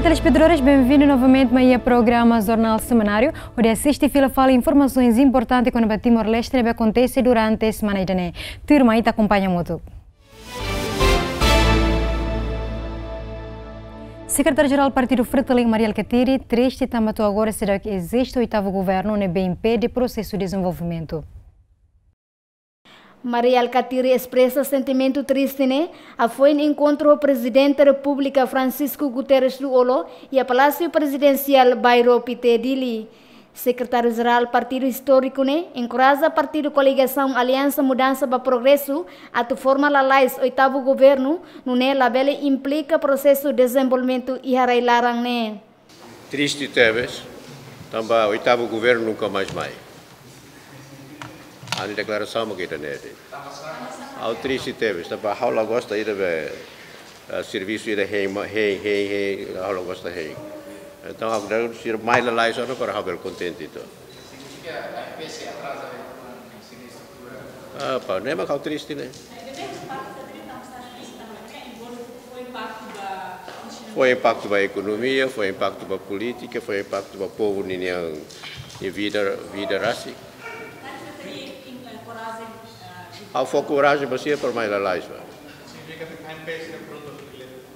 telespectadores, bem-vindos novamente ao programa Jornal Semanário, onde assiste e fala informações importantes quando o Timor-Leste acontece durante a semana de janeiro. Turma, te acompanha muito. Secretário-Geral do Partido Fretilin, Maria Alcatiri, triste também agora será que existe o oitavo governo no BNP de processo de desenvolvimento. Maria Alcatiri expressa sentimento triste, né? Foi em encontro o presidente da República Francisco Guterres Luolo e a Palácio Presidencial Bairro Pitedili. Secretário-Geral do Partido Histórico, né? Encoraja a Partido Coligação Aliança Mudança para Progresso a formalizar o oitavo governo, no né? Labela implica processo de desenvolvimento e arrailarang, né? Triste teves, também o oitavo governo nunca mais. A declaração que está nele. Ao triste teve, está para a aula gosta de ver serviço de a aula gosta de então agora se mais lá isso não para haver contente então. Ah, pá, nem mais ao triste né. Foi impacto da economia, foi impacto da política, foi impacto do povo em vida racial. Ao for coragem você para mais lá isso.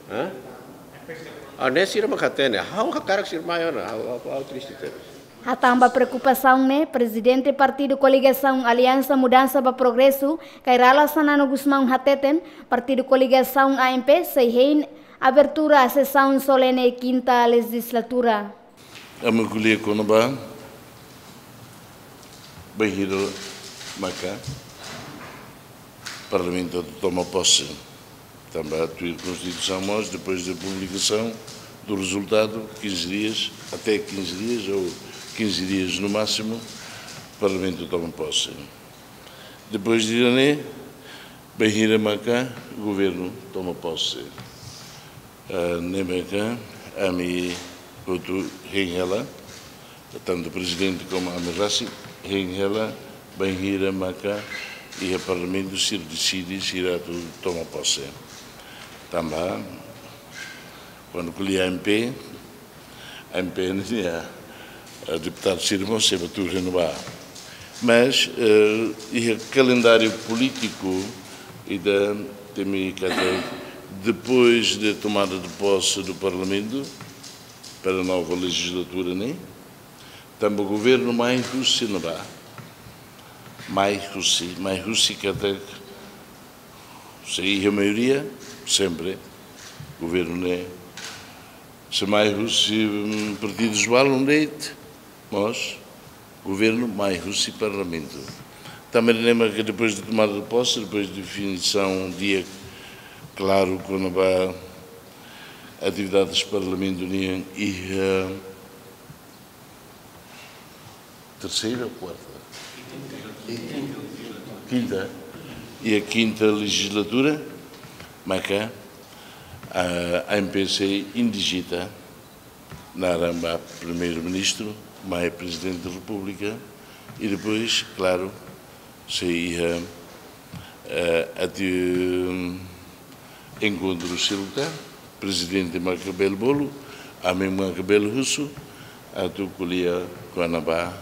Hã? Ah, nesse irmão que tem, how cara que maior, how triste é. A tamba preocupação, né? Presidente do Partido Coligação Aliança Mudança para Progresso, Kairala Sanano Guzmão Hateten, Partido Coligação AMP, Seihen, abertura à sessão solene quinta legislatura. A mergulhar com o banco, Bahia Macá. O Parlamento toma posse também a atuir a Constituição, mas depois da publicação do resultado, 15 dias, até 15 dias ou 15 dias no máximo, o Parlamento toma posse. Depois de Irané, Bahia Macá, o Governo toma posse. Nemacá, Ami Couto Renhela, tanto o Presidente como a Amirassi, Renhela, Bahia Macá, e o Parlamento se decide se irá tomar posse. Também, quando colhi a MP não tinha deputado Sirmo, se vai renovar. Mas, o calendário político e da depois da tomada de posse do Parlamento, para a nova legislatura, né? Também o governo mais renovar. Mais Rússia até sair a maioria, sempre, o governo né? Se mais Rússia, partidos valem leite, mas o governo mais Rússia e Parlamento. Também lembra que depois de tomada de posse, depois de definição, dia claro, quando vai atividades do Parlamento e terceira ou quarta? Quinta. E a quinta legislatura, Macá, a MPC indigita na Aramba primeiro-ministro, mais presidente da República, e depois, claro, saía encontro circular, presidente Macabelo Bolo, a mim Macabelo Russo, a tu colhia Guanabá,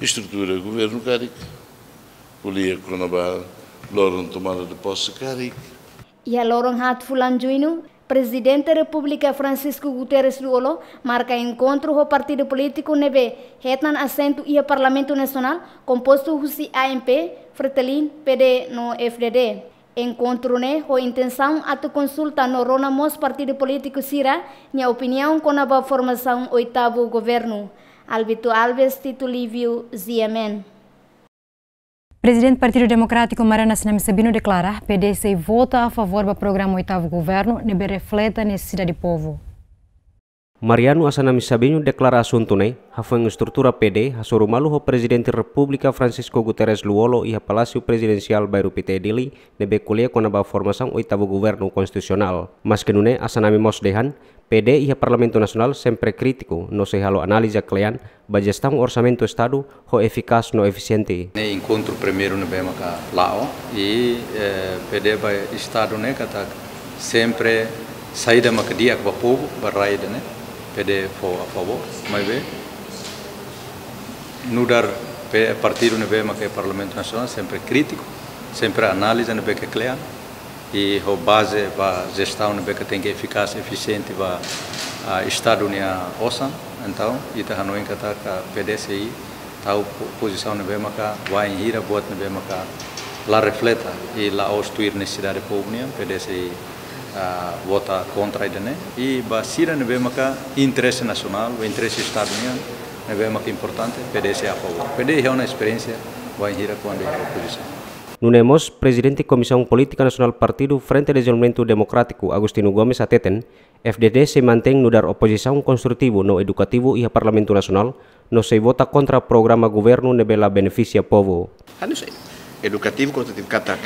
estrutura governo Caric, colhia Guanabá, Loron tomada de posse Caric. E a Loron Hat Fulan Juño, presidente da República Francisco Guterres Luolo, marca encontro com o partido político NB, retan assento e o Parlamento Nacional, composto por AMP, Fretilin, PD no FDD. Encontro né, com intenção a consulta no Ronamos partido político Sira, minha opinião com a formação oitavo governo. Albito Alves, Tito Lívio, GMN. Presidente do Partido Democrático Mariana Sabino declara que PDC vota a favor do programa oitavo governo e reflete a necessidade do povo. Mariano Asanami Sabinho declara assunto né, foi uma estrutura PD, a sorumalu o Presidente da República Francisco Guterres Luolo e a Palácio Presidencial Bairro Pitedili nebe kuliah com a formação oitavo governo constitucional. Mas que nune Asanami Mosdehan, PD e o Parlamento Nacional sempre crítico, no se halo analisa klean, ba gestão orçamento Estado ho eficaz no eficiente. Encontro primeiro no BMK Lao e PD vai Estado né, kata sempre saída macadia para o povo, para raida né. PD for a favor, mas be nudar partido nebe make Parlamento Nacional sempre crítico, sempre análise nebe que clear e a base para gestão nebe que tem que eficaz, eficiente para Estado nia osan, então ita hanoin kata ka PDCI tahu posição nebe maka vai hira buat nebe maka la refleta e la ostuir necessidade pública PDCI vota contra idane e basira nebe maka interesse nacional, o interesse estaduniano nebe maka importante PDC a favor. PDC é uma experiência vai hira quando é oposição. Nunemos, Presidente Comissão Política Nacional Partido Frente de Desenvolvimento Democrático Agostinho Gomes ateten, FDD se mantém no dar oposição construtivo no educativo e a Parlamento Nacional, no se vota contra programa governo nebela beneficia povo. Educativo construtivo katak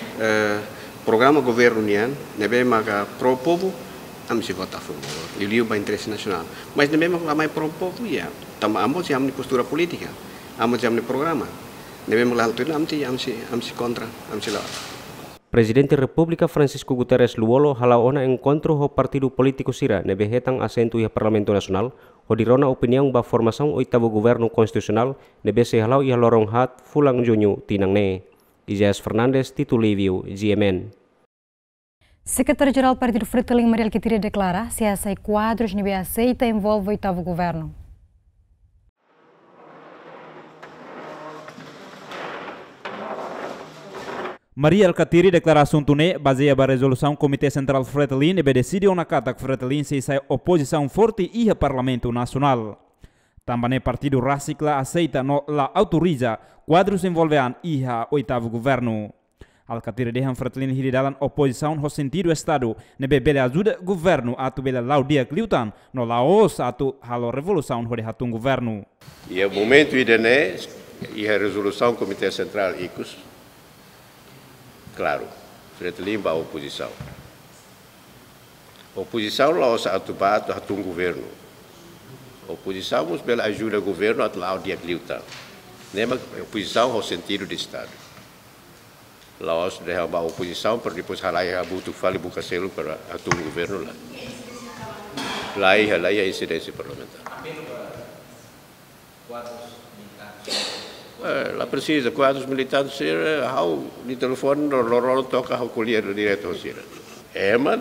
programa governo nian nebe maka pro povo se vota a favor. E liu ba interesse nacional. Mas nebe maka mai pro povo ya. Tama ambos ya postura política. Ambos ya programa. Nebe maka alto amsi contra amsi la. Presidente República Francisco Guterres Luolo halaona encontro ho partido político sira nebe hetang asento ia Parlamento Nacional ho dirona opinião ba formação oitavo governo constitucional nebe se halau ia lorong hat fulang Juño tinang ne. Isaías Fernandes, titulívio GMN. Secretário-Geral do Partido Fretilin Mariel Ketiri declara se as quadros nível aceita envolve o oitavo governo. Mariel Ketiri declara assunto ne baseia a resolução Comitê Central Fretilin e decidiu na carta que Fretilin se sai oposição forte e a Parlamento Nacional. Também o Partido Racicla aceita no la autoriza quadros envolvean iha oitavo governo. Alcatire dehan Fretilin hiridalan oposição no sentido Estado nebe bele ajuda governo atu bele laudia kliutan no laos atu halo revolução hode hatun governo. E o momento idene e a resolução Comitê Central ICUS, claro, Fretilin ba oposição. Oposição laos atu ba atu hatun governo. Oposição nos bela ajuda o governo a lá o dia que luta. Nema oposição ao sentido de Estado. Lá os de a oposição para depois halai a butuh fali buka selo para atum governo lá. Lá a incidência parlamentar. Lá precisa quadros militares ser how de telefone lorong toca how colher direto ser. Mas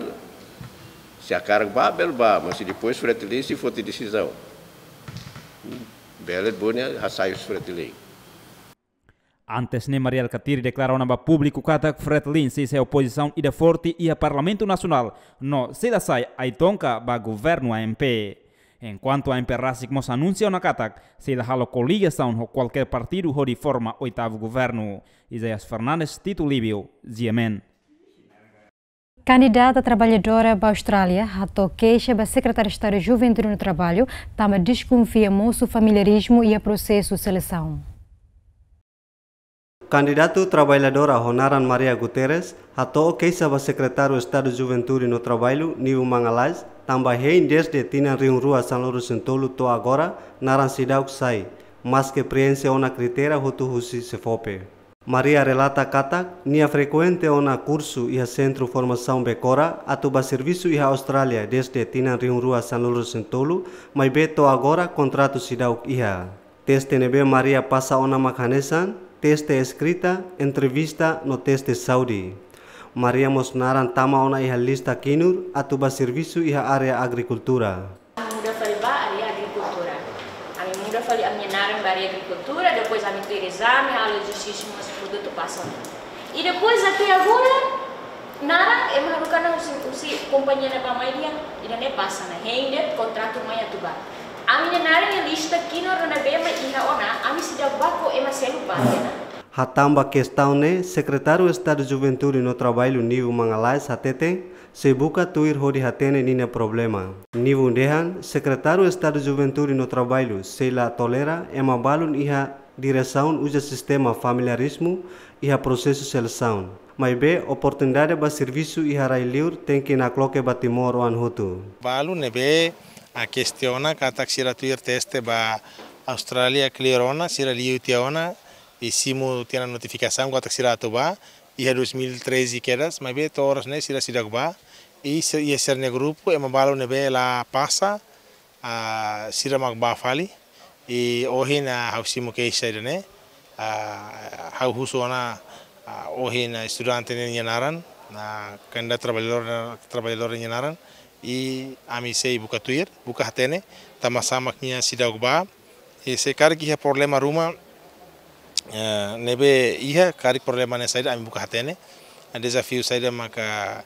se a carga ba mas depois Fretilin se for de decisão. Belet bunya hasayus Fretilin. Antes ne Mariel Ketiri declara uma público kata Fretilin se oposição ida forte e a Parlamento Nacional no se da sai aitonka ba governo AMP. Enquanto a AMP Racic mos anuncia una kata se da halo coligação ho qualquer partido ho de forma oitavo governo. Isaías Fernandes, titulívio GMN. Candidata trabalhadora para a Austrália, a queixa da Secretária de Estado de Juventude no Trabalho, também desconfia moço familiarismo e a processo de seleção. Candidato trabalhadora Honaran Maria Guterres, a queixa da Secretário de Estado de Juventude no Trabalho, Niu Mangalais, também desde Tina Rio Rua São Lourenço Sentolo to agora, naran sidau sai, mas que preenche uma critéria hotu husi se fope. Maria relata kata nia frequente ona curso e centro formação becora atuba serviço e Austrália desde Tina Rio Rua São Lourenço Sentolo, mas beto agora contrato sidau iha. Teste nebe Maria passa ona makanesan, teste escrita, entrevista no teste Saudi. Maria mosnaran tama ona iha lista kinur atuba serviço e área agricultura. Muda fali ba área agricultura. A minha muda fali a minha naran área agricultura, depois a minha ter exame, a logistica produto passando. E depois até agora, nara é uma lucana usi companhia na maioria e não é passa na rende contrato mai atuba. A minha nara é lista aqui no Ronabema e na ona, a minha cidade baco é mais cedo na. Hatamba questão ne Secretário de Estado de Juventude no Trabalho Niu Mangalais hatete se buka tuir hodi hatene nina problema. Niu dehan Secretário de Estado de Juventude no Trabalho se la tolera ema balun iha direção usa sistema familiarismo e a processo seleção. Mas be oportunidade ba serviço e harailiur tem que na cloque batimor an hutu. Balu nebe a questiona kata sira tuir teste ba Australia clearona sira liu tiona e simu tiana notificação kata sira to ba e 2013 quedas, mas be toros ne sira sidak ba e ser ne grupo e balu nebe la passa sira magbafali e ohina hausimo keisa idane hau husona ohina estudante nyanaran na kanda trabalhador nyanaran e ami sei buka tuir buka hatene sama nya sida gba e se kar ki problema ruma nebe iha kar problema ne saida ami buka hatene desafio saida maka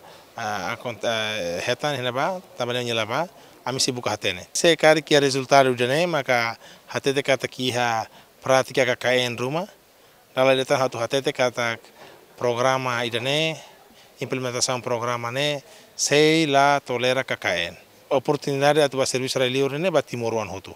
hetan henaba tabalhão nyelaba ami se buka hatene se kar ki resultado dane maka hatete kata ki ha prática KKN rumah dalam data hatu hatete kata programa idane implementação programa ne sei lá tolera KKN oportunidade atu serviço religião ne ba timoruan hutu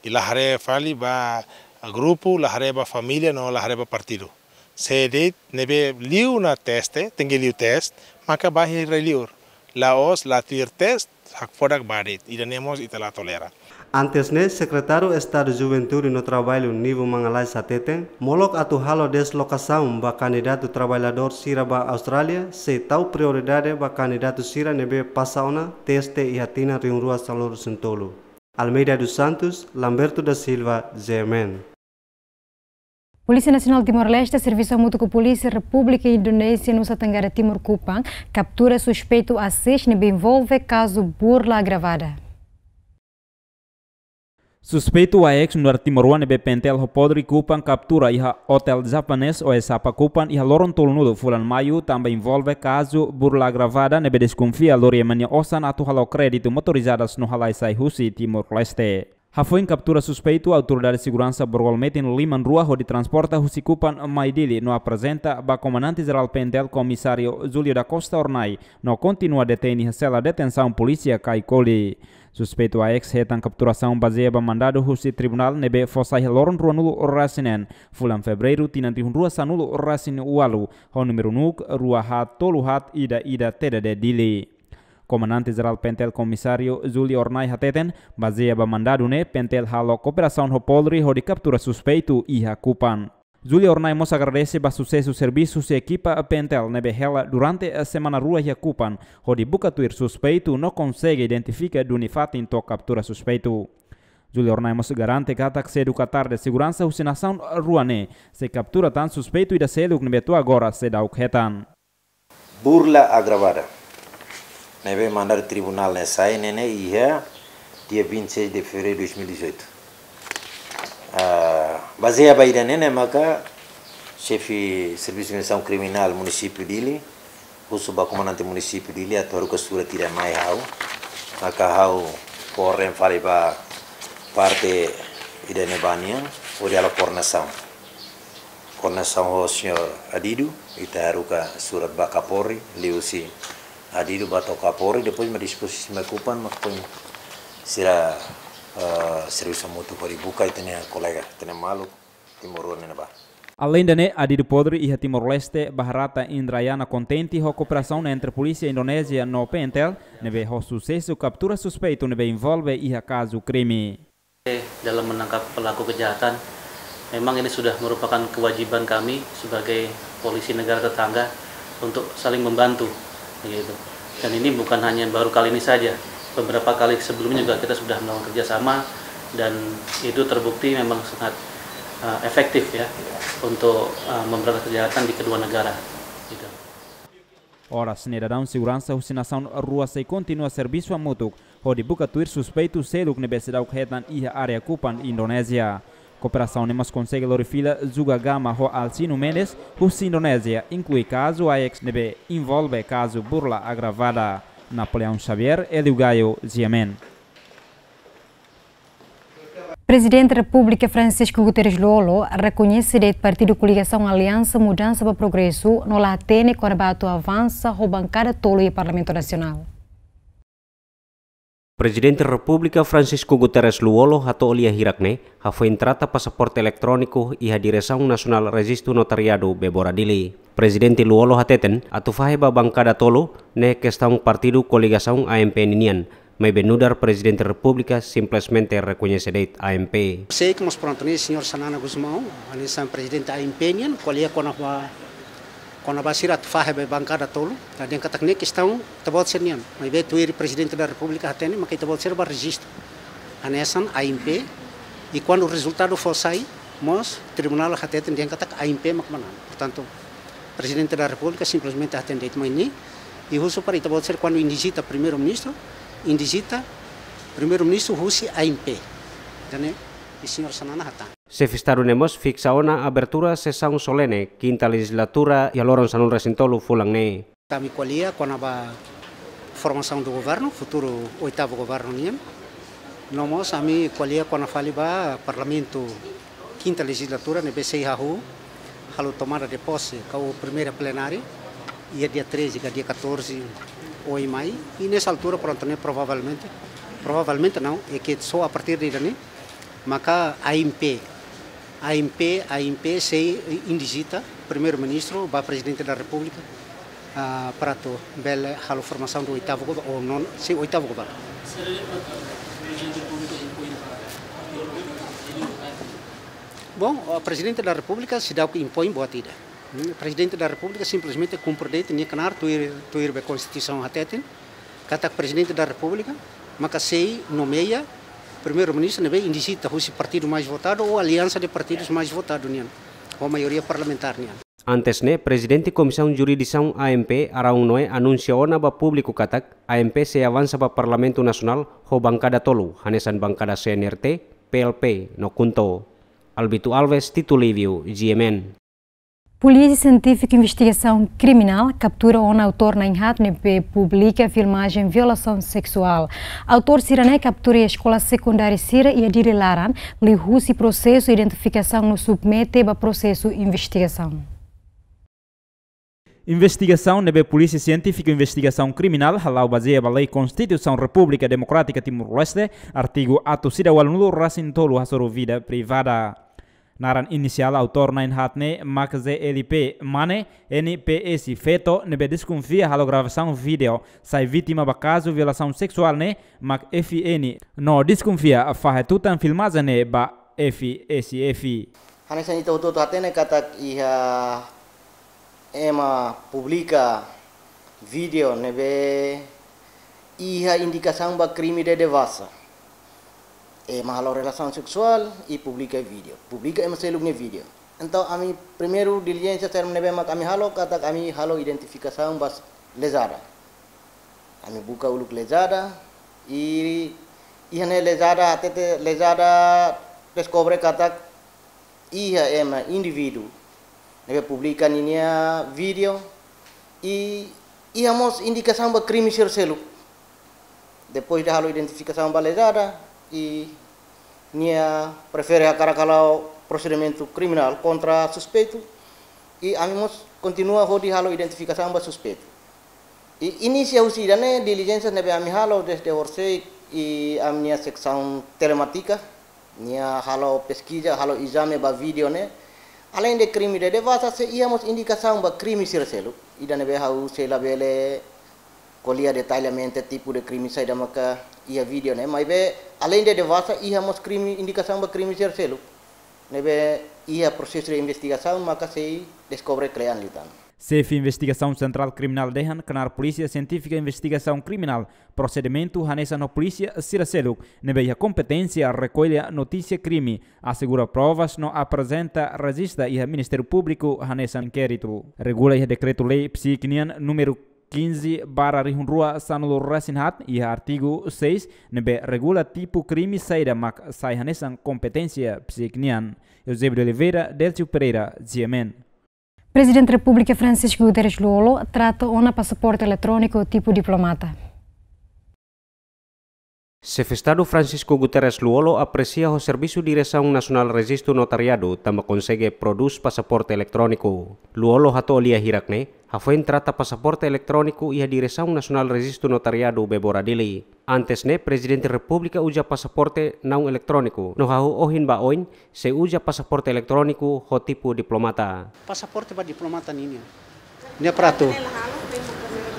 ila hare fali ba grupo la hare ba família no la hare ba partido se de nebe liu na teste tengi liu test maka ba religião la os la tier test hak fodak badit idanemos itala tolera. Antes ne, Secretário Estado Juventude no Trabalho nível Mangalai Sateten, molok atu halo deslocação ba candidato trabalhador sira ba Austrália, se tau prioridade ba candidato sira nebe passauna teste e hatina riunrua salor sentolo. Almeida dos Santos, Lamberto da Silva, GMN. Polícia Nacional Timor-Leste, Serviço Mútuo com Polícia República Indonésia, Nusa Tenggara Timur Kupang, captura suspeito a 6 nebe envolve caso burla agravada. Suspeito a ex no Timor nebe pentel ho podri Kupang captura iha hotel japonês ou esapa Kupang iha loron tolnudo fulan maio também envolve caso burla agravada nebe desconfia lori mania osan atu halo crédito motorizadas no halai sai husi Timor-Leste. Foi captura suspeito, a autoridade de segurança borgolmete em Liman Rua, onde transporta Husi Kupang Maidili, no apresenta ba comandante-geral Pentel, comissário Júlio da Costa Ornai, no continua detém a cela detenção polícia Kaikoli. Suspeito a ex-retan capturação baseada mandado Husi Tribunal nebe fossai loron rua nulo Racinen, fulan fevereiro tinanti rua sanulo Racin Ualu, ho número nuk, rua hat tolu hat ida teda de dili. Comandante-geral Pentel Comissário Júlio Ornai Hateten, baseada mandado ne Pentel halo cooperação ho Polri ho de captura suspeito iha Kupang. Júlio Ornai mos agradece ba sucesso serviço se equipa Pentel nebe hela durante a semana rua iha Kupang, ho de bucatuir suspeito não consegue identificar do nifatin to captura suspeito. Júlio Ornai mos garante que atak se educatar de segurança usinação rua ne, se captura tan suspeito e da seluk nebe tu agora se dá o hetan. Burla agravada. Nebe mandar o tribunal nessa nene ia dia 26 de fevereiro de 2018. Baseada aí nene maka chefe serviço de investigação criminal município dele, o subcomandante município dele atuar com a sua tira mais hau, maka hau porém fale ba parte idane banian ou de coordenação o senhor Adido itaruka surat ba Kapolri liusi Adido bato Kapolri depois me disposisi me Kupang makpun sira serviço mútuo para buka e tenha colega tenha malu Timor nena ba. Além da ne Adido Podre e Timor-Leste Baharata Indrayana contente ho cooperação entre polícia Indonésia no Pentel nebe ho sucesso captura suspeito nebe envolve iha caso crime. Dalam menangkap pelaku kejahatan, memang ini sudah merupakan kewajiban kami sebagai polisi negara tetangga untuk saling membantu. Gitu. Dan ini bukan hanya baru kali ini saja, beberapa kali sebelumnya juga kita sudah melakukan kerjasama dan itu terbukti memang sangat efektif ya untuk memberantas kejahatan di kedua negara. Gitu. Ora, cidadão segurança usinação rua se continua serviço a mútuo, onde bucatuir suspeito seluk nebe sedau hetan iha area Kupang Indonésia. Cooperação nemas consegue lorifila juga gama ho Alcino Mendes, Husi Indonésia, inclui caso a ex nebe envolve caso burla agravada. Napoleão Xavier, Elio Gaio, GMN. Presidente da República Francisco Guterres Lolo reconhece que o Partido Coligação Aliança Mudança para o Progresso no Latene quando bato avança a bancada tolo e Parlamento Nacional. Presidente da República Francisco Guterres Luolo hato olia hirakne hafo entrata pasaporte eletrônico e a direção nacional registro notariado beboradili. Presidente Luolo hateten atu faheba bancada tolo ne questão partido coligação AMP ninian. Mas benudar Presidente da República simplesmente reconhece AMP. Sei que nós pronto né senhor Sanana Guzmão, a Presidente da AMP nian, colia quando a basira faheba bancada tolo, dan kata ne questão tabot senian. Mas be tuir Presidente da República hatene, mas tabot ser ba registro. anesan AMP, e quando o resultado for sair, nós, tribunal até tem que atacar AMP macmanan. Portanto, o presidente da República simplesmente atende mais nem, e o para isso pode ser quando indigita primeiro-ministro, primeiro-ministro Rússia AMP. Entendeu? E senhor Sanana Hatan. Se Nemos fixa una abertura sessão solene, quinta legislatura e aloron sanul resintolu fulang ne. Kami qualia com a formação do governo, futuro oitavo governo niam. Nós ami qualia com a faliba parlamento quinta legislatura ne BCI halu tomada de posse com a primeira plenária e dia 13 e dia 14 de maio e nessa altura pronto né provavelmente não é que só a partir de daí maka AMP se indigita primeiro-ministro ba presidente da República para to bela halu formação do oitavo governo ou não se oitavo governo. Bom, o presidente da República se dá o que impõe boa tida. O presidente da República simplesmente cumpre tinha que nar tuir a Constituição até tem. Kata presidente da República, mas sei nomeia primeiro-ministro nebe indigita o partido mais votado ou aliança de partidos mais votado nian, ou maioria parlamentar nian. Antes ne, presidente Comissão Jurisdição AMP araung noe anuncia ona ba público katak AMP se avança ba Parlamento Nacional ho bancada tolu hanesan bancada CNRT PLP no kunto. Albito Alves, Titulívio, GMN. Polícia Científica Investigação Criminal captura um autor na Inhatnep publica filmagem violação sexual. Autor Sirané captura a escola secundária Sira e a Dire Laran, lihusi processo identificação no submete a processo investigação. Investigação nebe Polícia Científica Investigação Criminal halau baseia balai Constituição República Democrática Timor-Leste, artigo ato sida walnulo rasin tolu hasoro vida privada. Naran inicial autor nain hatne mak ZLP mane NPS feto nebe desconfia halo gravação vídeo sai vítima ba caso violação sexual ne mak FN no desconfia fahetutan filmagem ne ba FSF. Hanesan itu hatene katak iha ema publica vídeo nebe iha indicação ba crime de devassa. Mahalo relação sexual e publica vídeo. Publica ema selugnya vídeo. Então ami primeiro diligência term nebe mak ami halo kata kami halo identificação bas lesada. Ami buka uluk lesada e ihane lesada atete lesada descobre kata iha ema indivíduo. Nebe publica ninia vídeo e ihamos indicação ba crime selu. Depois de halo identificação ba lesada e nia prefere a kalau procedimento criminal contra suspeito e amimos continua hodi halo identificação ba suspeito e inicia usida ne diligência nebe ami halo desde horsei e amnia secção telemática nia halo pesquisa halo exame ba vídeo ne além de crime de devassa se íamos indicação ba crime sircelo ida nebe hau se labele colia detalhadamente tipo de crime sai da maka ia vídeo né mas be além de devassa íamos crime indicação ba crime selo nebe ia processo de investigação maka se descobre crean litan CF Investigação Central Criminal dehan kenar Polícia Científica Investigação Criminal procedimento hanesa no Polícia Siraseluk nebe a competência recolhe notícia crime assegura provas no apresenta registra e Ministério Público hanesa inquérito regula e decreto lei psiquinian número 15/Rihunrua Sanulu Rasinhat e artigo 6 nebe regula tipo crime saída mak sai hanesan competência psiquinian. Eusébio de Oliveira, Delcio Pereira, GMN. Presidente da República Francisco Guterres Luolo trata um passaporte eletrônico tipo diplomata. Secretário Francisco Guterres Luolo aprecia o Serviço de Direção Nacional Registro Notariado também consegue produz passaporte eletrônico. Luolo hato olia hirakne, hafen trata passaporte eletrônico e a Direção Nacional Registro Notariado beboradili. Antes ne, Presidente da República uja passaporte não eletrônico. No hau ohin ba oin, se uja passaporte eletrônico ho tipo diplomata. Passaporte ba diplomata ninyo. Nia prato.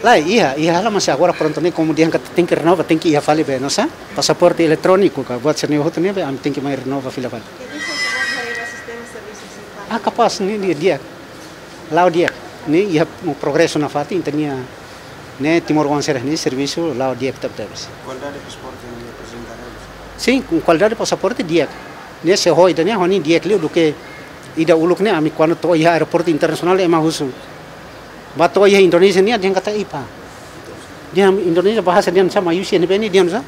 Lá ia lá mas agora pronto nem como dia tem que renovar tem que ir a falar bem nossa passaporte eletrônico que buat seni outro nem am tem que mais renovar fila fala capaz nem dia lá o dia nem ia um progresso na fati tinha né Timor Leste nem serviço lá o dia que tá qualidade de passaporte nem apresentar Sim, com qualidade de passaporte dia. Nesse roi da honi dia que do que ida uluk ne ami quando to ia aeroporto internasional é mais bato ia Indonesia ni dia kata ipa. Dia Indonesia bahasa dia sama Yusi ni beni dia sa.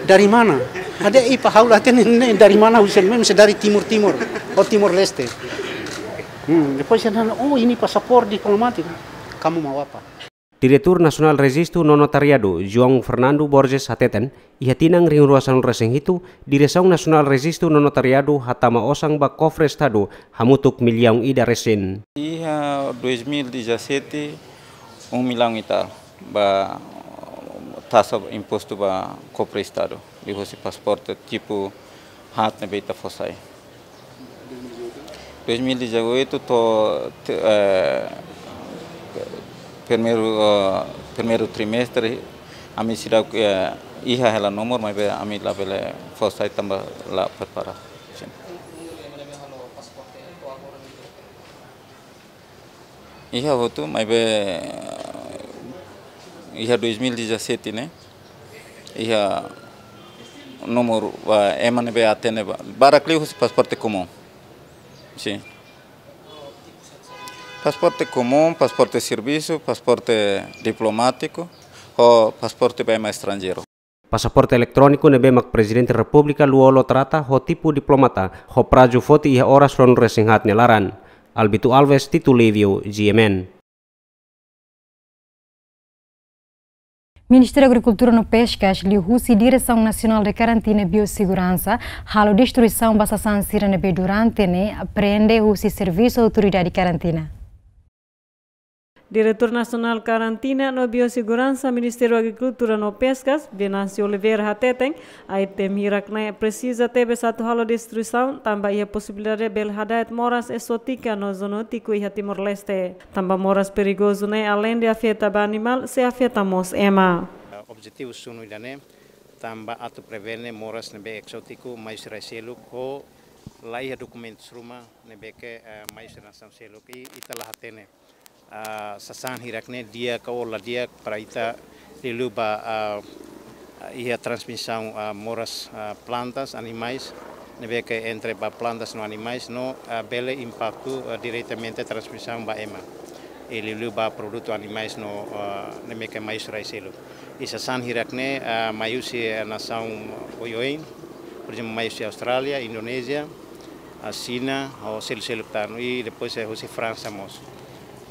Dari mana? Ada ipa haula dari mana Husen memang dari timur atau Timor Leste. Depois oh ini paspor diplomatik. Kamu mau apa? Diretor Nasional Registro no Notariado, João Fernando Borges Hateten, ihatinang ring ruasan reseng itu, Direção Nacional Registro no Notariado hatama osang ba cofre estado hamutuk milhão ida resen. Ia 2017 milhão e tal, ba taxa imposto ba cofre estado, lihosi pasporte tipo hat na beita fosai. 2018 primeiro trimestre ami sira iha hela nomor mas ami la bele fosai tamba la prepara. Iha hotu mas iha 2017 né iha nomor emane be atene barakli hus pasporte comum. Sim. Pasporte comum, pasporte de serviço, pasporte diplomático ou pasporte bem estrangeiro. Pasaporte eletrônico nebe mak Presidente República Luolo trata ho tipu diplomata ho praju foti iha oras ron resinghat nelaran. Albito Alves Titulivio GMN. Ministério da Agricultura no Pescas, Liuhusi, Direção Nacional de Quarentena e Biossegurança, halo destruição basasan siranebe durante ne aprende o serviço autoridade de quarentena. Diretor Nacional Karantina no Biossegurança, Ministério da Agricultura no Pescas, Venâncio Oliveira Hateten, aí tem hirakna precisa ter satu halo destruição, também a possibilidade de belhadait moras exótica no zonotico e Timor Leste, também moras perigoso né, além de afetar animal, se afetamos ema. Objetivo sunu idane, também atu prevene moras nebe exótico mais reselu ou laia documentos rumah nebe que mais nação selu que italah hatene. Sasan hirakne dia kaola dia para ita liluba ia transmissão moras plantas animais nebe que entre plantas no animais no bele impacto diretamente transmissão ba ema e liluba produto animais no nebe que mais raiselo e sasan hirakne maiusi nação oioin por exemplo maiusi Austrália Indonésia a China ou selo tano e depois é a França mos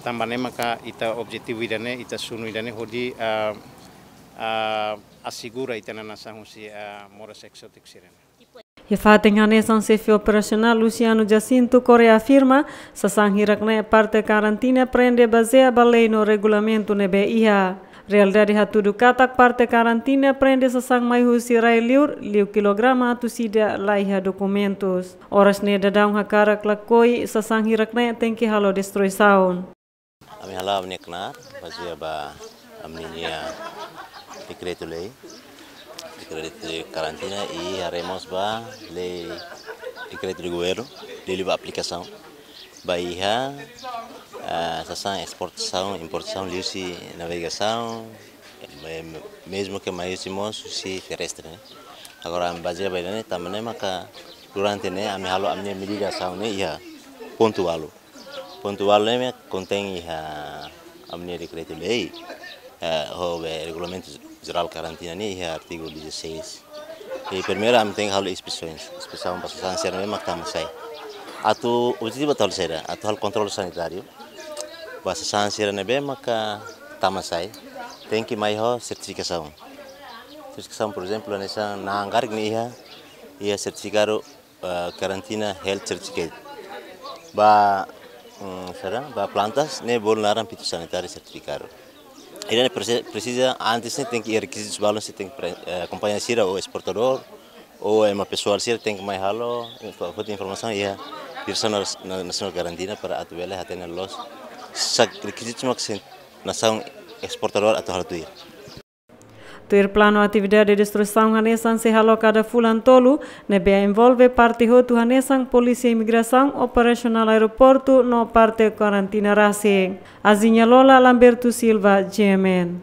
também maka ita objetivo idane ita sunu idane hodi assegura ita na nação si moras exotic sirene. E fatem a nação chefe operacional Luciano Jacinto Correa afirma sasang hirakna parte karantina prende baseia balei no regulamento nebe iha. Realidade hatudu katak parte karantina prende sasang mai husi rai liu kilograma tu sida laiha documentos. Oras ne dadang hakarak lakoi sasang hirakna tengki halo destruição. Ami hala amne knar basia ba amninya decreto lei de karantina e haremos ba lei decreto de governo de ba aplicação ba iha sasan exportação importação liusi navegação mesmo que maiusimos si terrestre agora basia ba ne tamane maka durante ne ami halo amne medida saune iha pontual né contém a amnia decreto lei o regulamento geral karantina ni artigo 16 e primeiro am tem hal inspeção passasan ser mesmo que sai atu objetivo tal será atu hal controle sanitário passasan ser nebe maka tamasai tem que mais certificação por exemplo nessa na hangar ni ia certificado karantina health certificate ba ba plantas ne bolnaram pito sanitário certificado. Ele precisa antes tem que requisitos balance tem que acompanhar sira o exportador ou uma pessoa sira tem que mais halo informação e a direção nacional garantina para atuela atender los requisitos max nação exportador atau hal tuir. Ter plano atividade de destruição hanesan se halocada fulan tolu nebe envolve parte hotu hanesan polícia imigração operacional aeroporto no parte karantina rase. Azinha Lola Lamberto Silva GMN.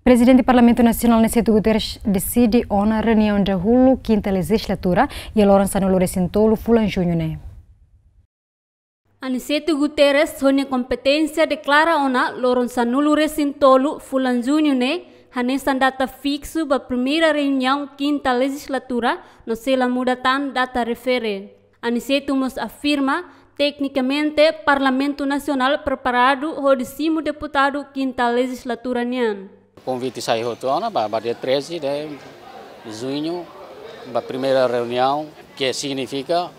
Presidente do Parlamento Nacional, Aniceto Guterres, decide na reunião da Hulu, quinta legislatura, e a Lorença no Lorecintolo, Fulan Juño. Aniceto Guterres, sua competência, declara ona Lorença no Lorecintolo, Fulan Juño, hanesan data fixo para a primeira reunião, quinta legislatura, no sela mudatan data refere. Aniceto nos afirma, tecnicamente, Parlamento Nacional preparado, o décimo deputado, quinta legislatura nian. Convite saiu para dia 13 de junho, para a primeira reunião, que significa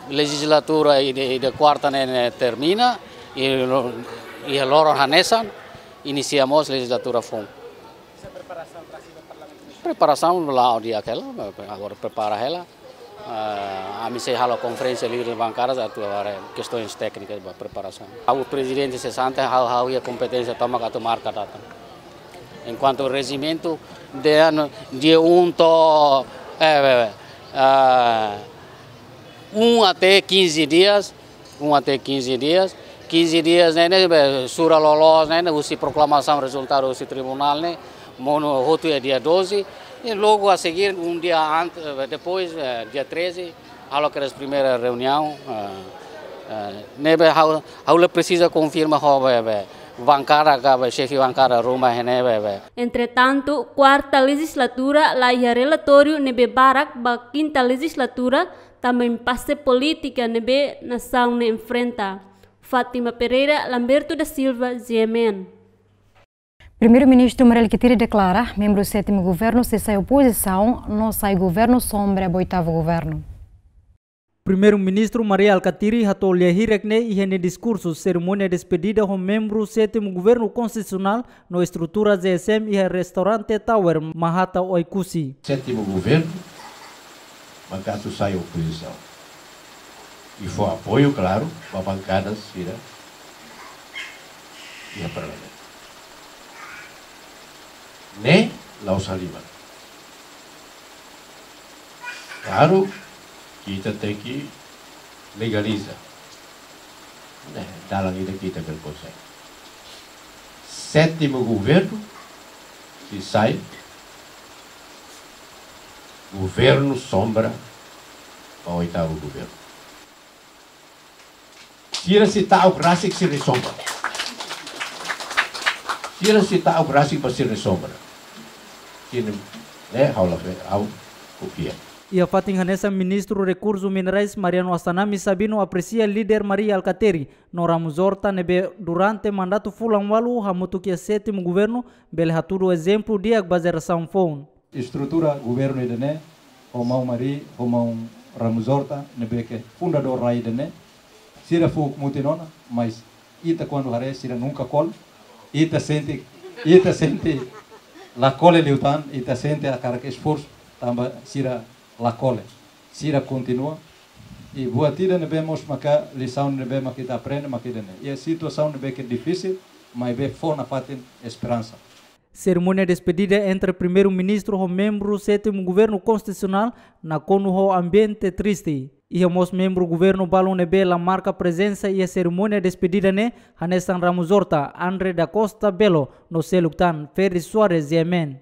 legislatura de quarta termina e agora hanesan iniciamos legislatura fom. Preparação lá o dia aquela, agora prepara ela. A mim se hala conferência livre bancária atuar questões técnicas para preparação. O presidente se sente how a competência toma que tomar cada data. Enquanto o regimento de até 15 dias, 15 dias, sura lolos, usi proclamação resultado do tribunal, mono roto é dia 12, e logo a seguir dia antes, depois dia 13, a primeira reunião, a precisa confirmar chefe bancária Roma. Entretanto, quarta legislatura, lá é relatório nebe barak ba quinta legislatura, também passe política nebe nação ne enfrenta. Fátima Pereira, Lamberto da Silva, GMN. Primeiro-ministro Mariel Ketiri declara, membro do 7º governo, se sai oposição, não sai governo sombra do 8º governo. Primeiro-ministro Mariel Ketiri hatou lihirekne ihene discurso cerimônia despedida com membro do 7º governo constitucional no estrutura GSM e restaurante Tower Mahata Oikusi. 7º governo, mancato sai oposição. E foi apoio, claro, para bancadas e a parlamento. Nem lá o Salima. Claro, kita tem que legalizar. Dalam ini kita berkonsep. 7º governo, se sai, governo sombra para o 8º governo. Se está o Brasil se sombra. Se está o Brasil para se sombra. Ini, ao copia. E a Fatinhanesa, ministro Recursos Minerais Mariano Asanami Sabino aprecia líder Mariel Ketiri no Ramos Horta nebe durante mandato fulang walu hamutu que 7º governo bele haturo exemplo dia bazeração phone. Estrutura governo idene Romão Mari, Romão Ramos Horta nebe que fundador rai idene sira fu mutinona, mas ita quando hare sira nunca col ita sente la cole liutan ita sente a cara que esforço tamba sira la cole. Sira continua e boa tida nebemos maka lição nebema kita aprende makida ne. E a situação nebe que difícil, mas be fona fatin esperança. Cerimônia despedida entre primeiro-ministro e membro do 7º governo constitucional na cono ambiente triste. E os membros do governo balão nebe la marca presença e a cerimônia despedida ne Hanesan Ramos Horta, André da Costa Belo, no Seluctan, Ferri Soares e Amen.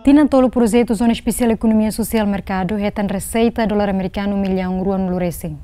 Tinan tolo projeto Zona Especial Economia Social Mercado retan receita $1 americano milhão rua no Lorecim.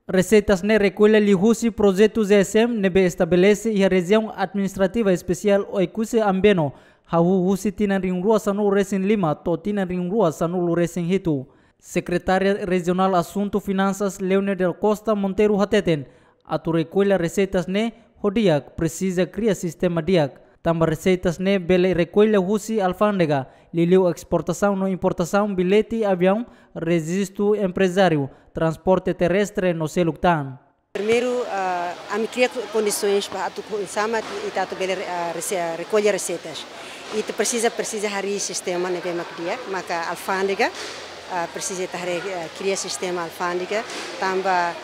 Receitas ne recolhe lihusi projeto GSM nebe estabelece e a região administrativa especial Oikusi Ambeno hahu husi tinan ring rua sanu Lorecim Lima to tinan ring rua sanu Lorecim Hitu. Secretária Regional Assunto Finanças Leone del Costa Monteiro Hateten atu recolhe receitas ne hodiak precisa criar sistema diak. Tambah receitas ne bele recolhe husi alfândega, liliu exportação no importação, bilhete, avião, registro empresário, transporte terrestre no Seluctan. Primeiro, a me criar condições para tu sama e tu bele recolher receitas. E tu precisa hari sistema ne bem macria, maka alfândega precisa criar sistema alfândega, tambah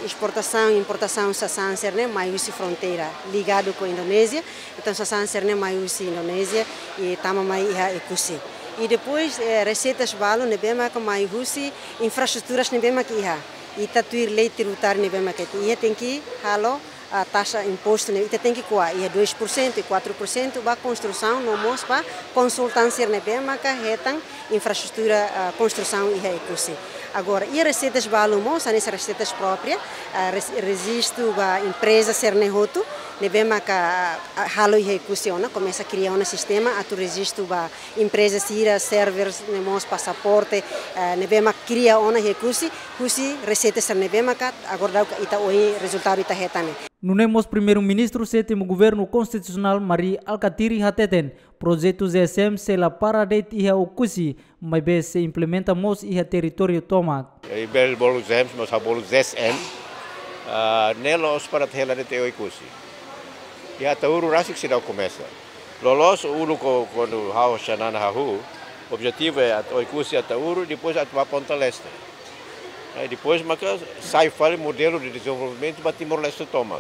exportação e importação sasan serne maiusi fronteira ligado com a Indonésia, então sasan serne maiusi Indonésia e tama mai iha ekusi. E depois receitas balo nebema com maiusi infraestruturas nebema que iha e tatuir lei tributária nebema que iha tem que halo a taxa imposto nebema tem que coa iha 2% e 4% ba construção no mos ba consultância nebema que retan infraestrutura construção iha ekusi. Agora, e receitas balumos, são essas receitas próprias, registro da empresa Cernehoto, nebema que halo e recusiona, começa a criar um sistema, a tu registro da empresa Sira, servers, nemos passaporte, nebema cria uma recusi, cusi receitas nebema que agora ita oi resultado ita hetane. Nunemos primeiro-ministro sétimo governo constitucional Maria Alcatiri hateten projeto GSM sela para det iha okusi mas bem se implementa mos iha território toma. E bel bolu GSM mas ha bolu GSM nelos para tela de teo okusi. Ya tauru rasik sidau começa. Lolos ulu quando hau chanana hahu objetivo é okusi atauru depois atma Ponta Leste. Depois maka sai fale modelo de desenvolvimento para Timor-Leste toma.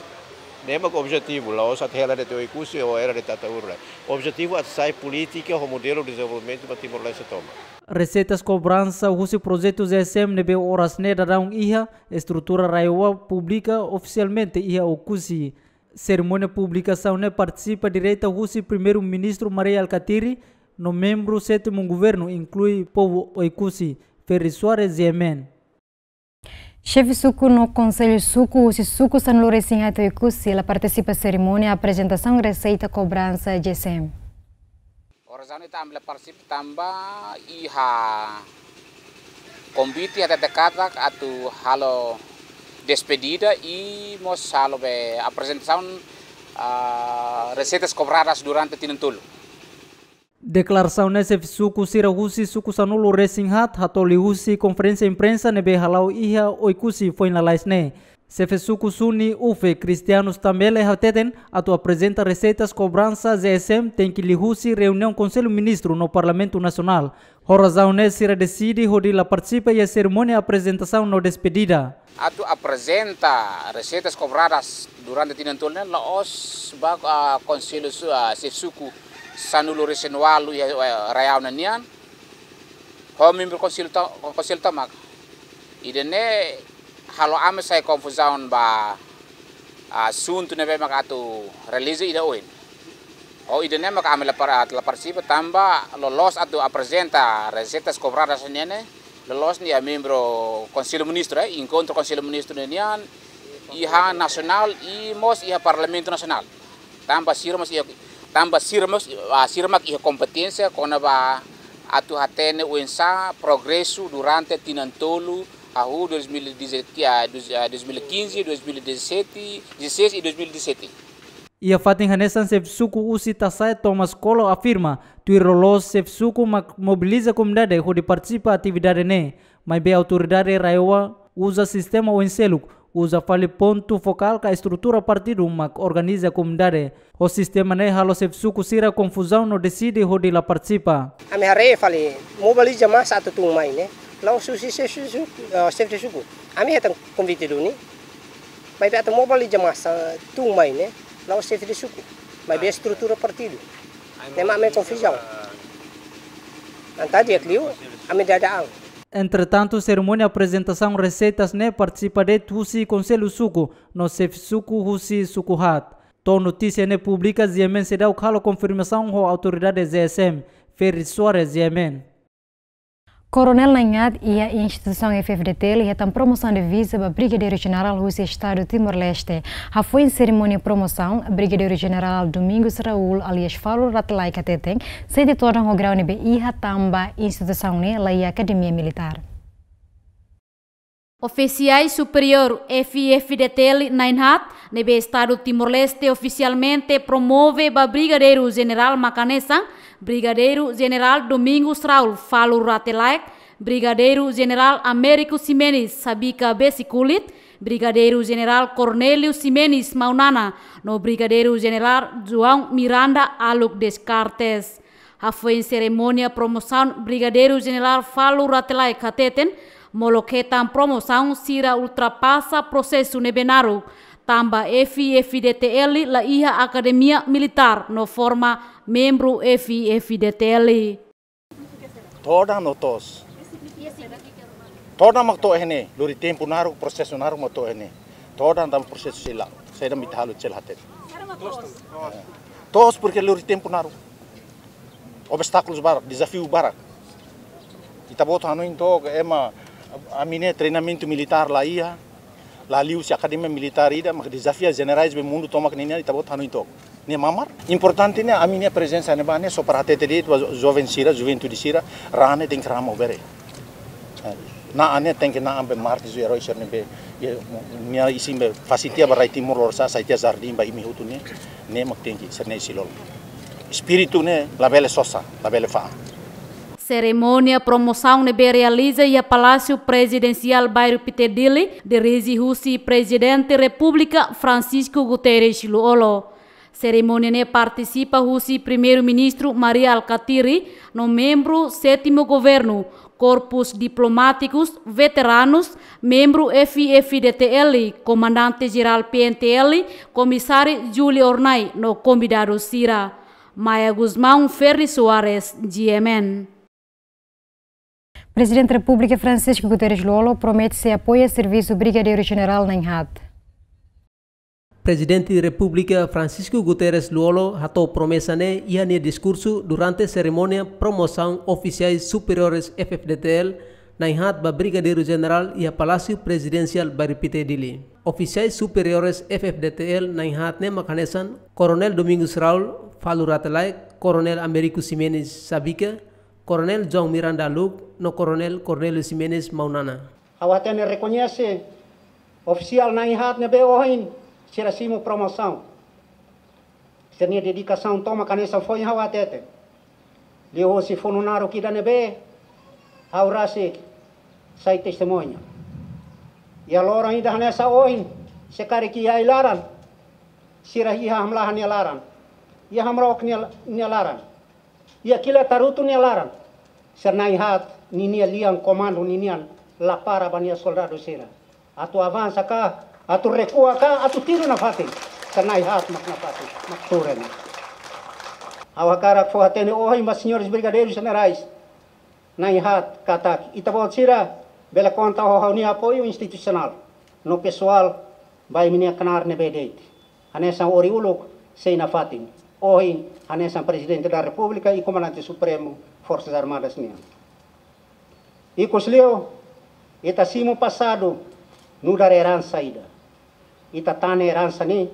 Nema o objetivo, lá os atela de Teoicusi ou era de Tataúra. O objetivo é sai política o modelo de desenvolvimento para Timor-Leste toma. Receitas cobrança, o projeto GSM nebe horas ne darão iha estrutura raiwa pública oficialmente iha o cusi. Cerimônia publicação ne participa direita o primeiro-ministro Maria Alcatiri, no membro sétimo governo inclui povo oicusi, Ferri Soares GMN. Chefe Suco no Conselho Suco, o Suco San Lourenço Atoicusi, ela participa da cerimônia apresentação receita cobrança GSM. Orazani também participa também e a convite até decada atu halo despedida e mos halo be apresentação receitas cobradas durante tinentulu. Declaração nesse suco sira husi suco sanulo racing hat hatoli husi conferência imprensa nebe halau iha oikusi foi na laisne. Sefe suco suni ufe cristianos também le hateten atu apresenta receitas cobrança GSM tem que li husi reunião conselho ministro no Parlamento Nacional. Horazão ne sira decide hodi la participa e a cerimônia apresentação no despedida. Atu apresenta receitas cobradas durante tinentulu la os ba conselho se suco Sanulo resenual e raiau nanian, ho membro konsil tamak. Idene halo ame sai confusão ba assunto nebe mak atu release ida oin. O idene mak ame la participa tamba lolos atu apresenta receitas cobradas nene, lolos ni a membro conselho ministro encontro conselho ministro nanian, iha nacional e mos iha parlamento nacional. Tamba sirmos tambah sirmak ia kompetência quando va atu hatene uensa progresso durante tinantolu ahu 2015, 2017, 16 e 2017. Ia fatin hanesan sefsuku usi tasai Thomas Kolo afirma tuirolos sefsuku mobiliza comunidade ho de participa atividade ne, mas be autoridade raiwa usa sistema uenseluk usa fale ponto focal ka estrutura partido mak organiza comunidade. O sistema ne halo sefsuku sira confusão no decide ho de la participa. Ame hare fale mobiliza mas satu tung mai ne. Lau susi sefsuku. Ame hetan convite duni. Mai be atu mobiliza mas tung mai ne. Lau sefsuku. Mai be estrutura partido. Nema ame confusão. Antadi akliu ame dadaang. Entretanto, cerimônia apresentação receitas ne participa de Husi Conselho Suco no Sefsuku Husi Sukuhat. To notícia ne publica GMN se dá o calo confirmação ho autoridade GSM Ferri Soares GMN. Coronel Nanhad e a instituição FFDT lihetam promoção de visa para Brigadeiro General Husi Estado Timor-Leste. A foi em cerimônia promoção, Brigadeiro General Domingos Raul alias Falo Ratlai Kateteng, se editor do grau nebe iha tamba instituição ne la Academia Militar. Oficiais superior FFDT Nanhad nebe Estado Timor-Leste oficialmente promove para Brigadeiro General Macanesang, Brigadeiro General Domingos Raul Falo Ratlai, Brigadeiro General Américo Ximenes Sabika Besikulit, Brigadeiro General Cornélio Ximenes Maunana, no Brigadeiro General João Miranda Aluk Descartes. A foi em cerimônia promoção Brigadeiro General Falo Ratlai Kateten, Moloketan promoção sira ultrapassa processo nebenaru. Tamba FIFDTL la iha Academia Militar no forma membro FIFDTL. Toda notos. Toda makto hene, luri tempo naru processo naru makto hene. Toda dam processo sila. Saya dah minta halu celhatet. Todos porque luri tempo naru. Obstáculos barak, desafio barak. Kita boto hanu into ema amine treinamento militar lá ia. Lá liu se academia militar ida, mas desafio generais do mundo toma que nem kita boto hanu into. Ne mamar. Importante ne a minha presença ne bane só para ter de jovem sira, juventude sira, rane tem que ramo bere. Na ane tem que na ambe martes o herói serne be minha isimbe facilitia barai timur lorsa saitia jardim ba imi hutu ne mak tem que serne silol. Espírito ne la belle sosa, la belle fa. Cerimônia promoção nebe realiza e a Palácio Presidencial Bairro Pitedili de Rezi Husi Presidente República Francisco Guterres Luolo. Cerimônia ne participa Husi Primeiro-Ministro Maria Alcatiri, no membro 7º Governo, corpos diplomáticos, veteranos, membro FIFDTL, comandante-geral PNTL, comissário Júlio Ornai, no convidado Sira. Maia Guzmão Ferri Soares, GMN. Presidente da República Francisco Guterres Luolo promete se apoia serviço brigadeiro-general na INHAD. Presidente da República Francisco Guterres Luolo hatou promessa ne ia ne discurso durante a cerimônia promoção oficiais superiores FFDTL na INHAD ba Brigadeiro-General e a Palácio Presidencial Bairro Pitedili. Oficiais superiores FFDTL na INHAD ne makanesan Coronel Domingos Raul Faluratalai, Coronel Américo Ximenes Sabica, Coronel João Miranda Luc, no Coronel Cornélio Ximenes Maunana. Awatene reconhece oficial na INHAD ne beohin seracimo promoção. Sernia dedicação toma canessa foi hawatete. Leo se fonunaro que da nebe aurase sai testemunha. E alora ainda nessa oin se care que ia ilaran. Sira ia hamlah ni laran. Ia hamrok ni laran. Ia kila tarutu ni laran. Serna INHAD ni liang comando ni la para bania soldado sira. Atu avança cá, atu recua cá, atu tiro na fati. Serna INHAD mak na fati, mak suren. Awakara foi atene oi mas senhores brigadeiros generais. Na INHAD katak itabot sira bela conta ho hauni apoio institucional no pessoal vai minia canar ne bedeit. Anessa oriuluk sei na fatin. Oi anessa presidente da República e comandante supremo Forças Armadas nia. E cosleo eta simo passado no dar herança ida. Ita tane herança ni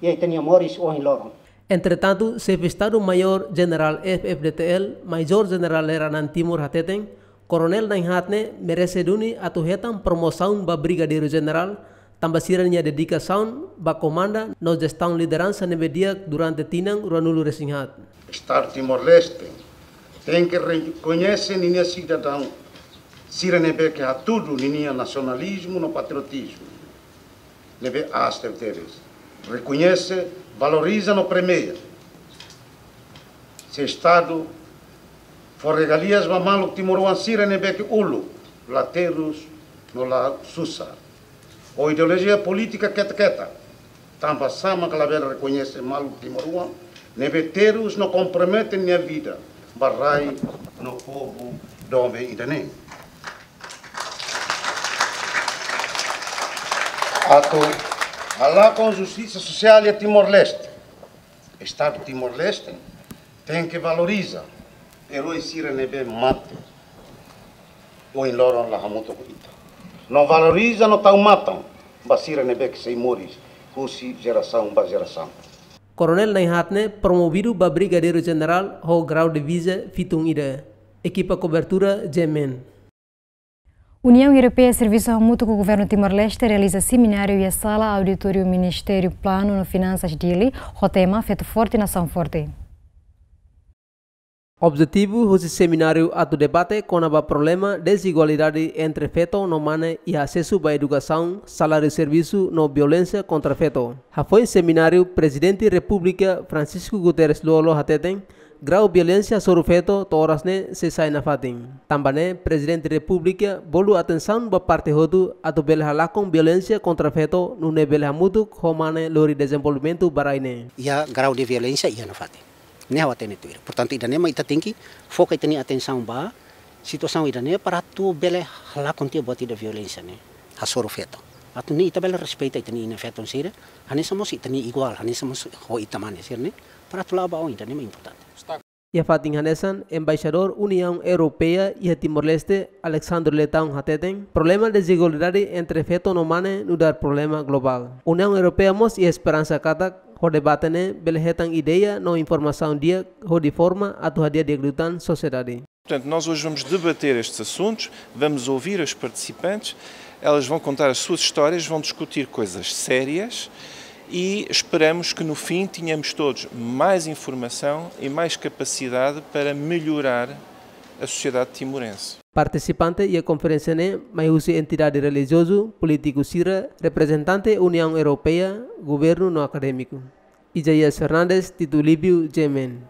e tenia moris o em loron. Entretanto, chefe Estado-Maior General FFDTL, Major General Heranan Timur Hateten, Coronel Nainhatne merece duni atuhetan promoção ba Brigadeiro General, tambasirannya dedicação ba comanda no gestão liderança nebedia durante tinang Ruanulu Resinhat. Estado Timor-Leste tem que reconhecer ninha cidadão siranebe que há tudo ninha nacionalismo no patriotismo. Nebe aster teres. Reconhece, valoriza no premia. Se Estado for regalias mamalo Timoruan siranebe que ulu lateros no la susa. O ideologia política queta tamba sama que la reconhece malo Timoruan nebeteros não comprometem minha vida. Barrai no povo dome idanem. Ato alá com justiça social e Timor-Leste. Estado Timor-Leste tem que valorizar. Pero esse nebe mate. O em loron la hamuto ita. Não valoriza no tão matam. Basira nebe que sei moris. Husi geração ba geração. Coronel Nainhatne promovido ba Brigadeiro General ho grau de visa fitung ida. Equipa cobertura GMN. União Europeia Serviço Mútuo com o Governo Timor-Leste realiza seminário e a sala auditório Ministério Plano no Finanças Dili, o tema feito forte nação forte. Objetivo desse seminário atu debate com o problema desigualdade entre feto no mane e acesso à educação, salário e serviço no violência contra feto. Foi seminário Presidente da República Francisco Guterres Luolo Hateten, grau violência sobre feto toras ne se sai na fating. Também presidente da República bolu atenção ba parte rodo atau bela halakong violência contra feto no nível hamutuk homane lori desenvolvimento baraine. Ia grau de violência ia na fating. Ne hawa tene tuir. Portanto ida nema ita tingki foca itani atenção ba situação ida ne para tu bela halakong tia buat ida violência ne. Hasoro feto. Atu ni ita bela respeita itani ina feto sira. Hani somos itani igual, hani somos ho itamane sir ne. Para tu laba ida nema importante. Ia fating hanesan embaixador União Europeia e Timor-Leste Alexandre Letão Hateten problema de desigualdade entre feto no mane no dar problema global. União Europeia mos e esperança kata ho debate ne belehetang ideia no informação dia ho de forma atu hadia de glutan sociedade. Portanto, nós hoje vamos debater estes assuntos, vamos ouvir as participantes, elas vão contar as suas histórias, vão discutir coisas sérias e esperamos que no fim tenhamos todos mais informação e mais capacidade para melhorar a sociedade timorense. Participante e a conferência ne maiusi entidade religioso, político sira, representante União Europeia, governo no acadêmico. Isaías Fernandes, Titulíbio, GMN.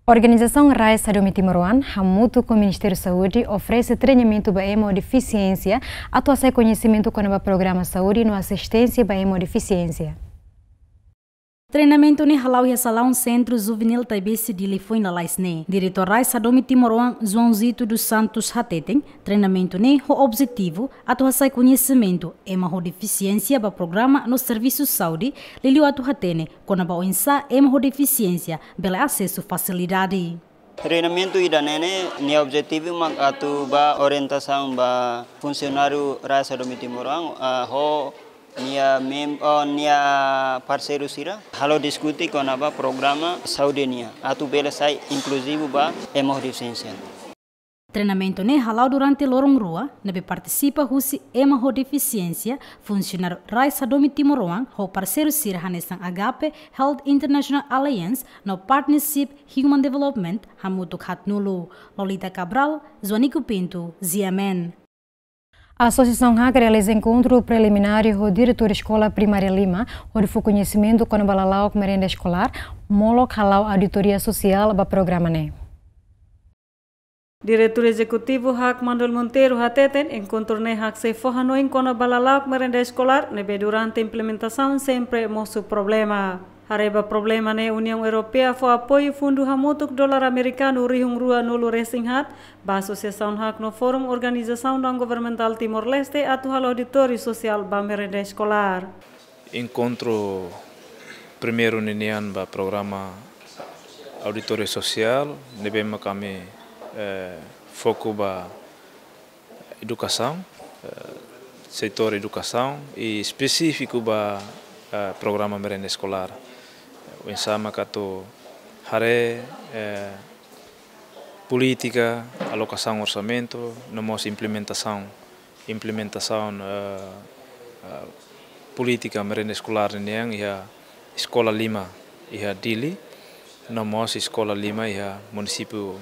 Organização RAI Sadomi Timoruan, Hamutu com o Ministério da Saúde, oferece treinamento para hemodeficiência, atuação e conhecimento com o programa Saúde no assistência para hemodeficiência. Treinamento ne halau ya salão Centro Juvenil Taibesi dili foi na Laisne. Diretor Rai Sadomi Timoruan Joãozito dos Santos Hateten. Treinamento ne o objetivo atuação conhecimento ema deficiência para programa no serviço saúde liliu atu hatene com a baoensa ema deficiência bela acesso facilidade. Treinamento ida nene ni objetivo mak atu ba orientação ba funcionário Rai Sadomi Timoruan nia parceiro sira halo diskuti com a programa saúde nia atu bela sai inclusivo ba hemodificiência. Treinamento ne halau durante lorong rua nebe participa husi hemodificiência funcionário Rai Sadomi Timoruan ho parceiro sira hanesan Agape Health International Alliance no Partnership Human Development hamutuk hatnulu. Lolita Cabral, Joanico Pinto, GMN. A Associação HAC realiza encontro preliminar com o diretor da Escola Primária Lima, onde foi conhecimento com o balalau com merenda escolar, molok halau auditoria social para o programa ne. Diretor Executivo HAC Manuel Monteiro Hateten encontrou ne HAC se forranoin com o balalau com merenda escolar, nebe durante a implementação sempre mostrou problema. Hareba problema ne União Europeia foi apoio fundo hamutuk dolar americano rihung rua nulu racing hat ba Associação HAC no Fórum Organização não Governamental Timor-Leste atu hal auditório social ba merenda escolar. Encontro primeiro ninian ba programa auditório social nebema kami foco ba educação setor educação e específico ba programa merenda escolar. O ensama kato hare política, alocação orçamento, nomos implementação política merenda escolar niang ia escola Lima ia Dili, nomos escola Lima ia município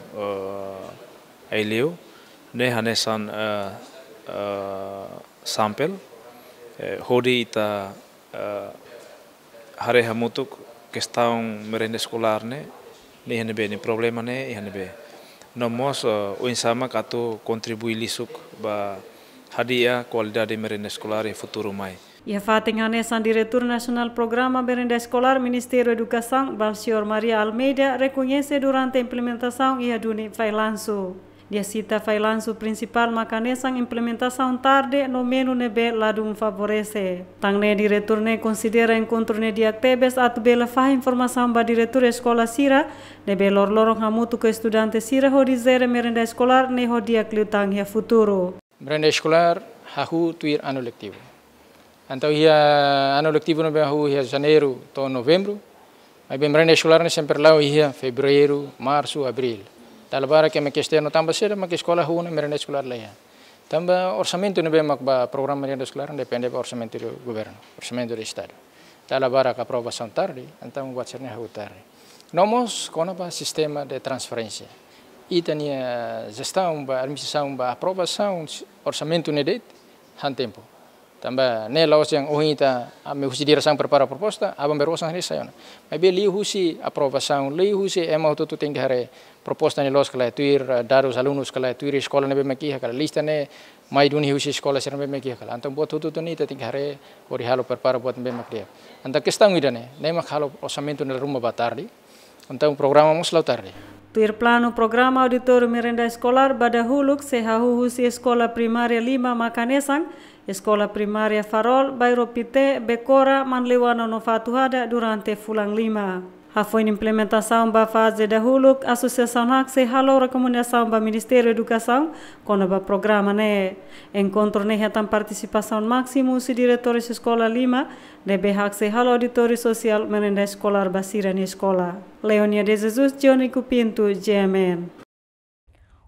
Aileu, ne hanesan sampel, hodi ita hare hamutuk questão merenda escolar ne hanebe ni problema ne hanebe nomos o insama kato contribui lisuk ba hadia qualidade merenda escolar e futuro mai. Ia fating hanesan Diretor Nacional Programa Merenda Escolar Ministério Educação Balcior Maria Almeida reconhece durante a implementação ia duni failanço. Dia cita failanço principal macanesan implementação tarde no menu nebe ladum favorece. Tangne diretor ne considera encontro ne dia tebes atu bela fah informação ba diretor escola sira nebe lorlorong hamutu ke estudante sira ho dizere merenda escolar ne ho dia kliutang ya futuro. Merenda escolar hahu tuir ano letivo. Então ia ano letivo no hahu ia janeiro to novembro. Mas bem merenda escolar ne sempre lá ia fevereiro, março, abril. Talabara que me questão tamba ser mas que escola rua merenda escolar lá. Tamba orçamento não bem ba programa merenda escolar depende do orçamento do governo, orçamento do estado. Talabara que aprovação tarde, então vai ser na rua tarde. Nós com o sistema de transferência e tinha gestão ba administração ba aprovação orçamento nedet han tempo. Tambah ne laos yang ohita ame husi dirasang prepara proposta abang berosang hari saya. Mas be li husi aprovação, li husi ema tutu tem hare proposta ne los kala tuir dados alunos kala tuir escola ne be maki kala lista ne mai duni husi escola ser be maki kala. Antam buat tutu ni tem hare ori halo prepara buat be maki. Anta questão ida ne mak halo orçamento ne rumah batardi. Antam programa mus lautardi. Tuir plano programa auditório merenda escolar Badahuluk sehahu husi escola primária 5 Makanesang, escola primária Farol, bairro Pite, Becora, Manlewano no Fatuhada durante fulang 5. Foi implementação da fase da Huluk, Associação Haxe, halo recomendação da Ministério da Educação, com o programa né encontro né tam participação máximo se diretores escola Lima, debe Haxe halo auditório social merenda escolar basira na escola. Leonia de Jesus, Johnny Cupinto, GMN.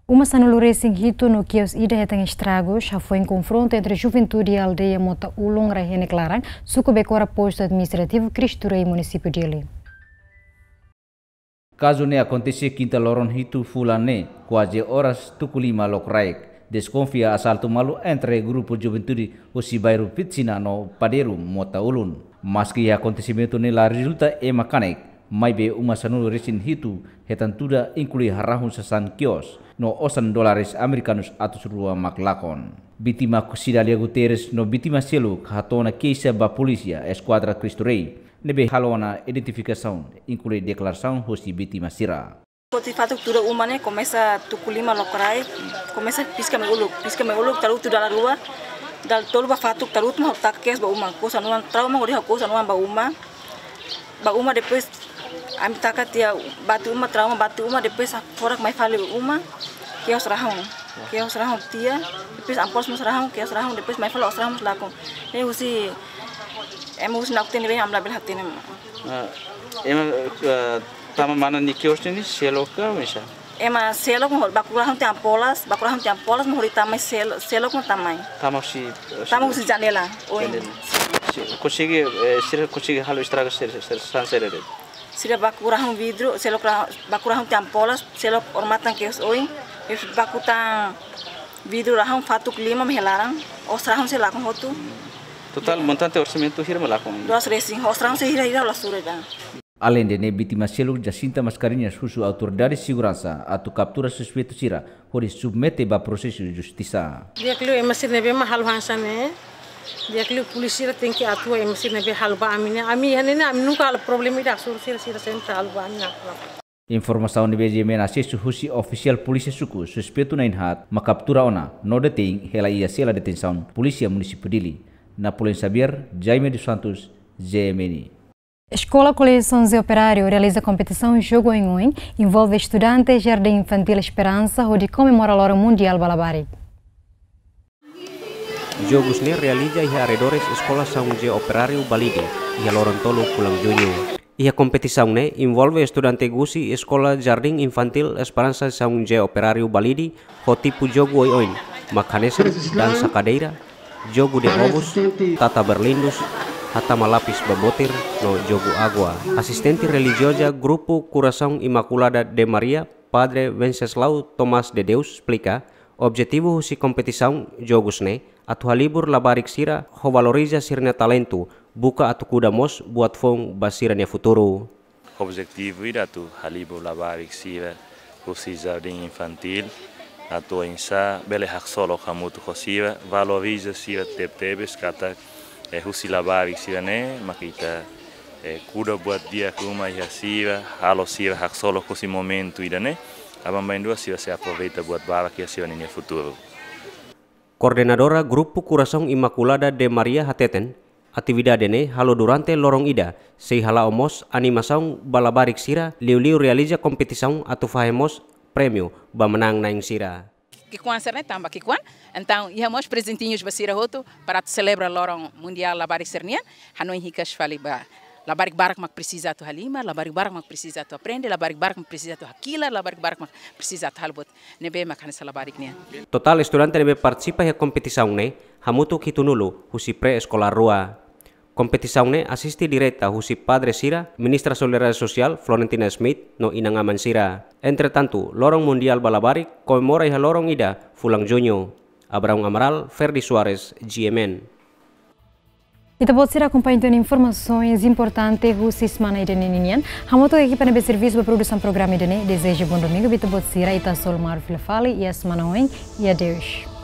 Uma sanulurece em Hito no que os ida retang estragos já foi em confronto entre a juventude e a aldeia Mota Ulong Rahene Clarang, sucubecora posto administrativo Cristo Rei município dele. Caso ne aconteceu quinta loron Hito fulane, quase horas tukulima lokraik. Desconfia assalto malu entre grupo juventude o bairro Pitsina no Padeiro Mota Ulun. Mas que acontecimento nela resulta é mecânico. Mai be uma sanulu resin Hito hetantuda inclui harahun sasan kios no $8 americanos atus rua maklakon. Vítima Cidalia Guterres no vítima selo hatona keisa ba polícia esquadra Cristo Rei. Nebe halona identificação inclui declaração hosti vítima sira. De fato, toda uma né começa tukulima lokrai, começa pisca me uluk taru tu dalam rua, dal tolu ba fato taru tu mau tak kes ba uma, coisa não trauma ngori coisa não ba uma depois ami takat dia batu uma trauma batu uma depois forak mai fale uma que os rahão tia depois ampos mus rahão que os rahão depois mai fale os rahão lakon e usi emos nak teni bem amla bel hatene tama mana ni kios ni seloka misa ema selok mo bakurahão tem ampolas mo horita mai selok mo tamai tamo si janela oi consegue halo estraga ser sanserere sira bakurahão vidro selok bakurahão tem ampolas selok ormatan kios oi e bakutan vidro rahão fatuk 5 melarang os rahão selakon hotu total montante orçamento hirma lakon 2 racing os rahão se hira la sureda. Além de vítima selo Jacinta Mascarinhas susu autoridade de segurança atu captura suspeito sira hori submete ba processo de justiça. Dia kilo emasir nebe mahal hansane. Dia kilo polisi tem que atua emasir nebe halba amina. Ami hanene ami nunca al problema ida sur sira sempre halba amina. Informação de BGMN acesso husi oficial polícia suku suspeito na inhat makaptura ona no detém hela ia sela detenção polícia município dili. Napoleon Xavier, Jaime dos Santos, GMN. Escola Colégio São José Operário realiza competição Jogo em Oin, envolve estudantes Jardim Infantil Esperança, onde comemora a Hora Mundial Balabari. Jogos ne realiza e arredores Escola São José Operário Balide e a Lorontolo Pulang Juño. E a competição ne envolve estudante Gusi Escola Jardim Infantil Esperança São José Operário Balide, o tipo jogo Oin, macanesa, dança cadeira, jogo de ovos, tata berlindus, hata malapis babotir no jogo agua. Asistente religiosa Grupo Coração Imaculada de Maria, Padre Venceslau Tomás de Deus, explica objetivo si competição jogos ne atu halibur labarik sira ho valoriza sirna talento buka atu kudamos buat fong basiranya futuro. Objetivo ira atu halibur labarik sira husi jardim infantil atu insa bele hak solo kamutu khosiva valoriza sira tebes kata husi labarik sira ne makita kuda buat dia kuma ya sira halo sira hak solo kosi momento ira ne abang sira se aproveita buat barak ya sira no futuro. Coordenadora Grupo Coração Imaculada de Maria Hateten, atividade ne halo durante lorong ida, sei hala omos animação balabarik sira, liu realiza competição atu fahemos prêmio ba menang naing sira. Kikuan serne tamba kikuan, então íamos presentinhos basira roto para celebrar lorong mundial labarik sernian, hanoi hikas fali ba. Labarik barak mak precisa tu halima, labarik barak mak precisa tu aprende, labarik barak mak precisa tu hakila, labarik barak mak precisa tu halbot. Nebe mak hanesa labarik niya. Total estudante nebe participa ya competição ne, hamutu kitunulu husi pre-escolar rua. Competição ne asisti direta husi Padre Sira, Ministra Solidariedade Social Florentina Smith no inangaman sira. Entretanto, lorong mundial balabarik komemora iha lorong ida fulang Juño. Abraham Amaral, Ferdi Suarez, GMN. E também será acompanhando informações importantes do Semanário GMNTV. Hamo to equipa nebe serviço para produção programa idene. Desejo bom domingo. Bita bot sira ita sol mar filafali e a semana ruim e adeus.